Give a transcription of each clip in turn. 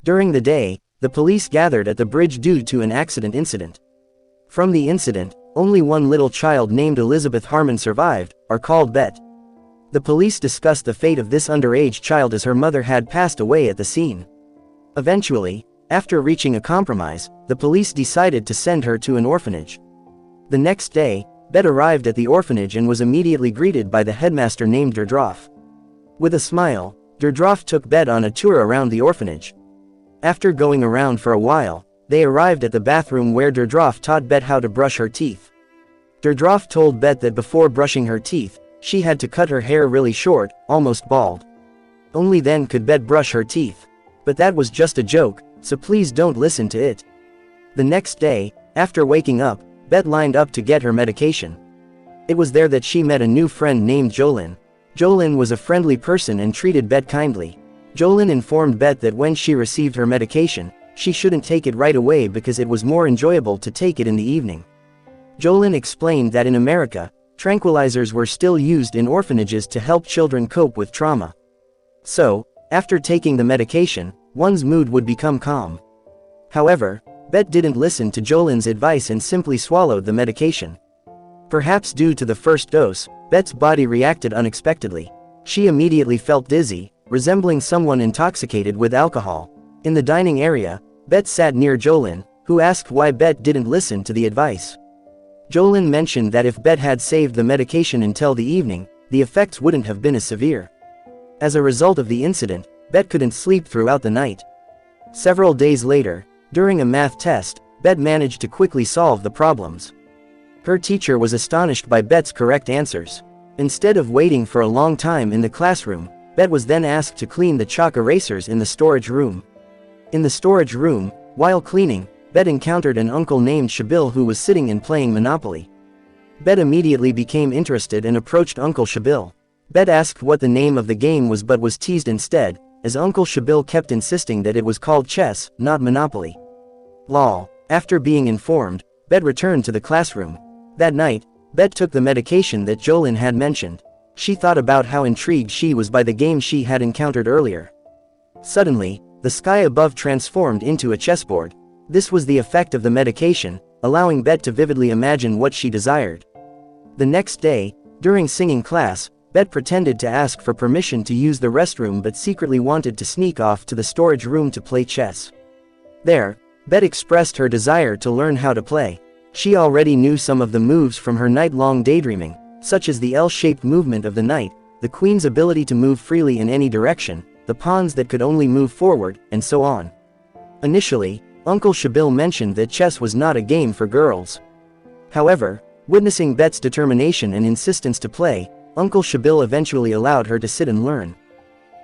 During the day, the police gathered at the bridge due to an accident incident. From the incident, only one little child named Elizabeth Harmon survived, or called Bet. The police discussed the fate of this underage child as her mother had passed away at the scene. Eventually, after reaching a compromise, the police decided to send her to an orphanage. The next day, Bet arrived at the orphanage and was immediately greeted by the headmaster named Deirdre. With a smile, Deirdre took Bet on a tour around the orphanage. After going around for a while, they arrived at the bathroom where Deirdre taught Bet how to brush her teeth. Deirdre told Bet that before brushing her teeth, she had to cut her hair really short, almost bald. Only then could Bet brush her teeth. But that was just a joke, so please don't listen to it. The next day, after waking up, Bet lined up to get her medication. It was there that she met a new friend named Jolene. Jolene was a friendly person and treated Bet kindly. Jolene informed Bet that when she received her medication, she shouldn't take it right away because it was more enjoyable to take it in the evening. Jolene explained that in America, tranquilizers were still used in orphanages to help children cope with trauma. So, after taking the medication, one's mood would become calm. However, Bet didn't listen to Jolene's advice and simply swallowed the medication. Perhaps due to the first dose, Bet's body reacted unexpectedly. She immediately felt dizzy, resembling someone intoxicated with alcohol. In the dining area, Bet sat near Jolene, who asked why Bet didn't listen to the advice. Jolene mentioned that if Bet had saved the medication until the evening, the effects wouldn't have been as severe. As a result of the incident, Bet couldn't sleep throughout the night. Several days later, during a math test, Bet managed to quickly solve the problems. Her teacher was astonished by Bet's correct answers. Instead of waiting for a long time in the classroom, Bet was then asked to clean the chalk erasers in the storage room. In the storage room, while cleaning, Bet encountered an uncle named Shabil who was sitting and playing Monopoly. Bet immediately became interested and approached Uncle Shabil. Bet asked what the name of the game was but was teased instead, as Uncle Shabil kept insisting that it was called chess, not Monopoly. Lol. After being informed, Bet returned to the classroom. That night, Bet took the medication that Jolene had mentioned. She thought about how intrigued she was by the game she had encountered earlier. Suddenly, the sky above transformed into a chessboard. This was the effect of the medication, allowing Bet to vividly imagine what she desired. The next day, during singing class, Bet pretended to ask for permission to use the restroom but secretly wanted to sneak off to the storage room to play chess. There, Bet expressed her desire to learn how to play. She already knew some of the moves from her night-long daydreaming, such as the L-shaped movement of the knight, the queen's ability to move freely in any direction, the pawns that could only move forward, and so on. Initially, Uncle Shabil mentioned that chess was not a game for girls. However, witnessing Bet's determination and insistence to play, Uncle Shabil eventually allowed her to sit and learn.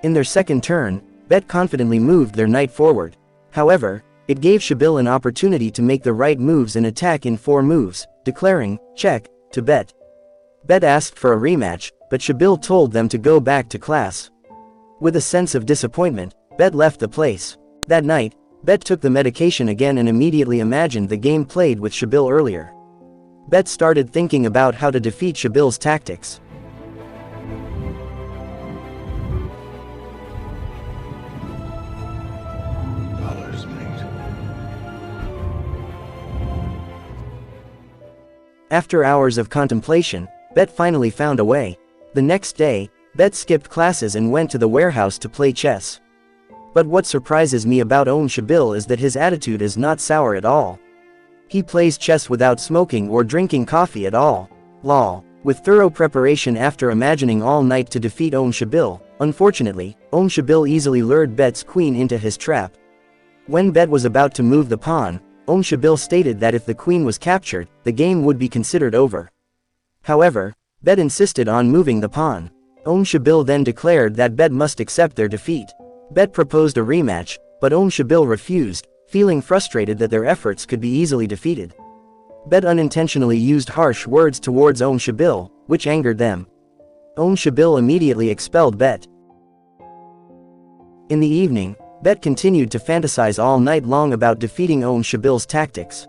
In their second turn, Bet confidently moved their knight forward. However, it gave Shabil an opportunity to make the right moves and attack in 4 moves, declaring, check, to Bet. Bet asked for a rematch, but Shabil told them to go back to class. With a sense of disappointment, Bet left the place. That night, Bet took the medication again and immediately imagined the game played with Shabil earlier. Bet started thinking about how to defeat Shabil's tactics. After hours of contemplation, Bet finally found a way. The next day, Bet skipped classes and went to the warehouse to play chess. But what surprises me about Shabil is that his attitude is not sour at all. He plays chess without smoking or drinking coffee at all. Lol. With thorough preparation after imagining all night to defeat Shabil, unfortunately, Shabil easily lured Bet's queen into his trap. When Bet was about to move the pawn, Shabil stated that if the queen was captured, the game would be considered over. However, Bet insisted on moving the pawn. Shabil then declared that Bet must accept their defeat. Bet proposed a rematch, but Shabil refused, feeling frustrated that their efforts could be easily defeated. Bet unintentionally used harsh words towards Shabil, which angered them. Shabil immediately expelled Bet. In the evening, Bet continued to fantasize all night long about defeating Shabil's tactics.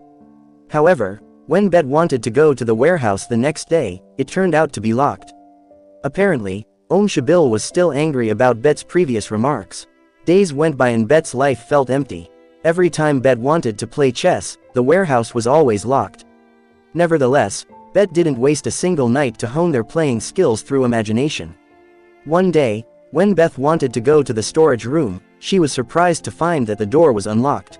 However, when Bet wanted to go to the warehouse the next day, it turned out to be locked. Apparently, Shabil was still angry about Bet's previous remarks. Days went by and Bet's life felt empty. Every time Bet wanted to play chess, the warehouse was always locked. Nevertheless, Bet didn't waste a single night to hone their playing skills through imagination. One day, when Beth wanted to go to the storage room, she was surprised to find that the door was unlocked.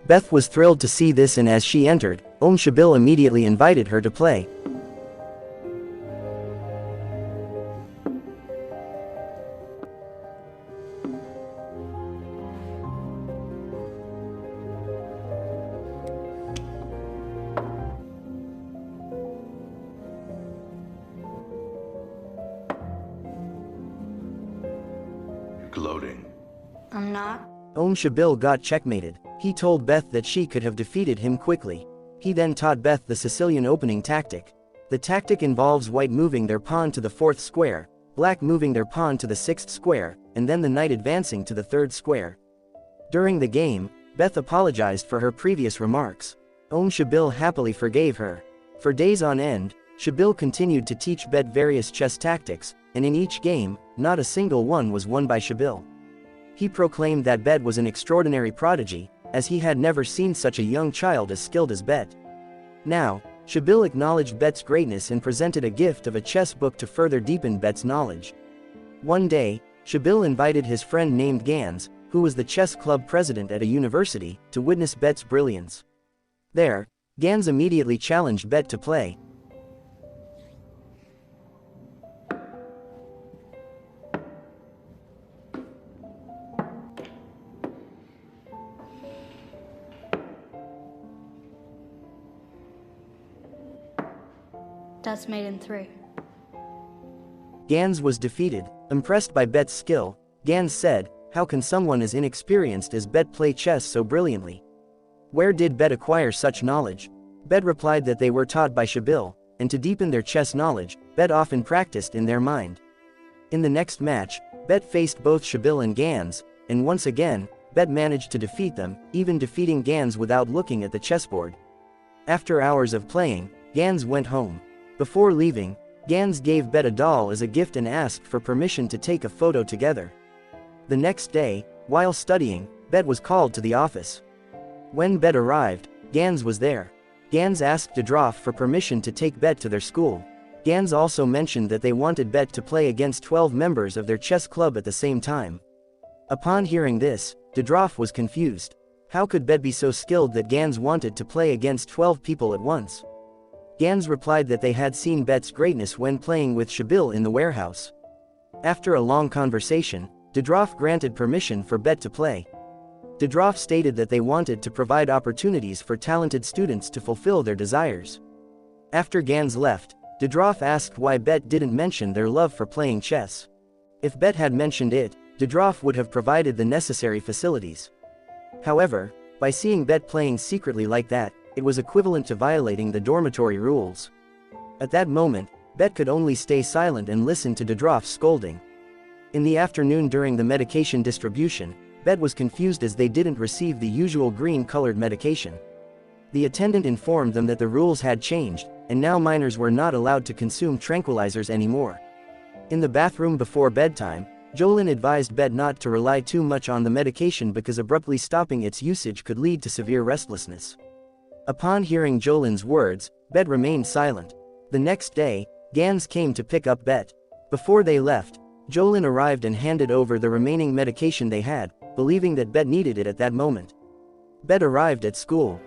Beth was thrilled to see this, and as she entered, Shabil immediately invited her to play. Gloating. I'm not. Shabil got checkmated. He told Beth that she could have defeated him quickly. He then taught Beth the Sicilian opening tactic. The tactic involves white moving their pawn to the 4th square, black moving their pawn to the 6th square, and then the knight advancing to the 3rd square. During the game, Beth apologized for her previous remarks. Shabil happily forgave her. For days on end, Shabil continued to teach Beth various chess tactics, and in each game, not a single one was won by Shabil. He proclaimed that Bet was an extraordinary prodigy, as he had never seen such a young child as skilled as Bet. Now, Shabil acknowledged Bet's greatness and presented a gift of a chess book to further deepen Bet's knowledge. One day, Shabil invited his friend named Gans, who was the chess club president at a university, to witness Bet's brilliance. There, Gans immediately challenged Bet to play. That's made in 3. Gans was defeated. Impressed by Bet's skill, Gans said, "How can someone as inexperienced as Bet play chess so brilliantly? Where did Bet acquire such knowledge?" Bet replied that they were taught by Shabil, and to deepen their chess knowledge, Bet often practiced in their mind. In the next match, Bet faced both Shabil and Gans, and once again, Bet managed to defeat them, even defeating Gans without looking at the chessboard. After hours of playing, Gans went home. Before leaving, Gans gave Bet a doll as a gift and asked for permission to take a photo together. The next day, while studying, Bet was called to the office. When Bet arrived, Gans was there. Gans asked Dudroff for permission to take Bet to their school. Gans also mentioned that they wanted Bet to play against 12 members of their chess club at the same time. Upon hearing this, Dudroff was confused. How could Bet be so skilled that Gans wanted to play against 12 people at once? Gans replied that they had seen Bet's greatness when playing with Shabil in the warehouse. After a long conversation, Dudroff granted permission for Bet to play. Dudroff stated that they wanted to provide opportunities for talented students to fulfill their desires. After Gans left, Dudroff asked why Bet didn't mention their love for playing chess. If Bet had mentioned it, Dudroff would have provided the necessary facilities. However, by seeing Bet playing secretly like that, it was equivalent to violating the dormitory rules. At that moment, Bet could only stay silent and listen to Dudroff's scolding. In the afternoon during the medication distribution, Bet was confused as they didn't receive the usual green-colored medication. The attendant informed them that the rules had changed, and now minors were not allowed to consume tranquilizers anymore. In the bathroom before bedtime, Jolin advised Bet not to rely too much on the medication because abruptly stopping its usage could lead to severe restlessness. Upon hearing Jolin's words, Bet remained silent. The next day, Gans came to pick up Bet. Before they left, Jolin arrived and handed over the remaining medication they had, believing that Bet needed it at that moment. Bet arrived at school.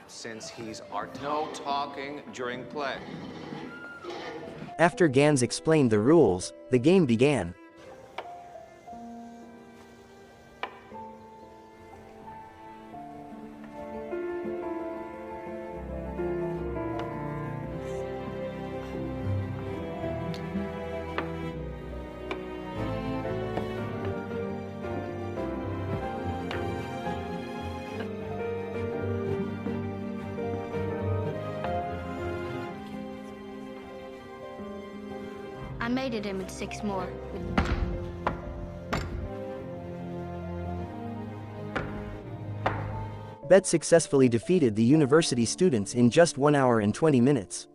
Since he's no talking during play. After Gans explained the rules, the game began. I mated him with 6 more. Bet successfully defeated the university students in just 1 hour and 20 minutes.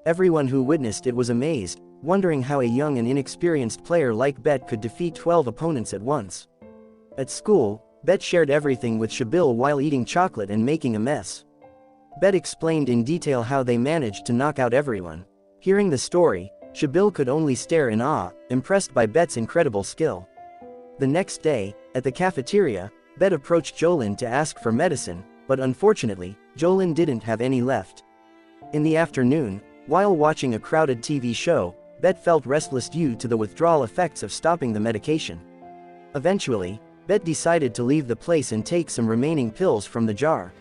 Everyone who witnessed it was amazed, wondering how a young and inexperienced player like Bet could defeat 12 opponents at once. At school, Bet shared everything with Shabil while eating chocolate and making a mess. Bet explained in detail how they managed to knock out everyone. Hearing the story, Shabil could only stare in awe, impressed by Bet's incredible skill. The next day, at the cafeteria, Bet approached Jolin to ask for medicine, but unfortunately, Jolin didn't have any left. In the afternoon, while watching a crowded TV show, Bet felt restless due to the withdrawal effects of stopping the medication. Eventually, Bet decided to leave the place and take some remaining pills from the jar.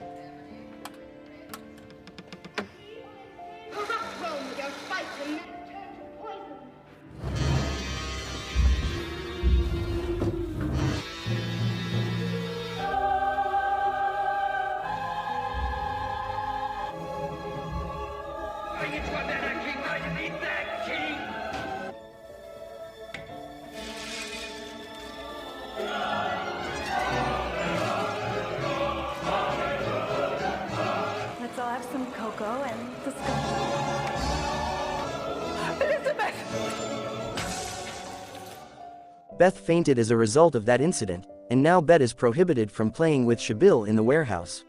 Let's all have some cocoa and discuss. Beth fainted as a result of that incident, and now Bet is prohibited from playing with Shabil in the warehouse.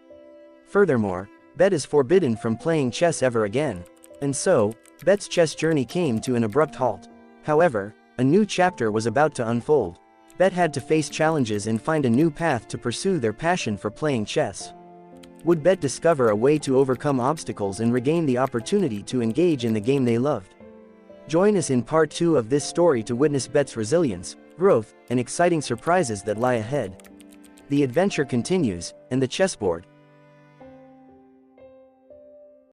Furthermore, Bet is forbidden from playing chess ever again. And so, Bet's chess journey came to an abrupt halt. However, a new chapter was about to unfold. Bet had to face challenges and find a new path to pursue their passion for playing chess. Would Bet discover a way to overcome obstacles and regain the opportunity to engage in the game they loved? Join us in part 2 of this story to witness Bet's resilience, growth, and exciting surprises that lie ahead. The adventure continues, and the chessboard,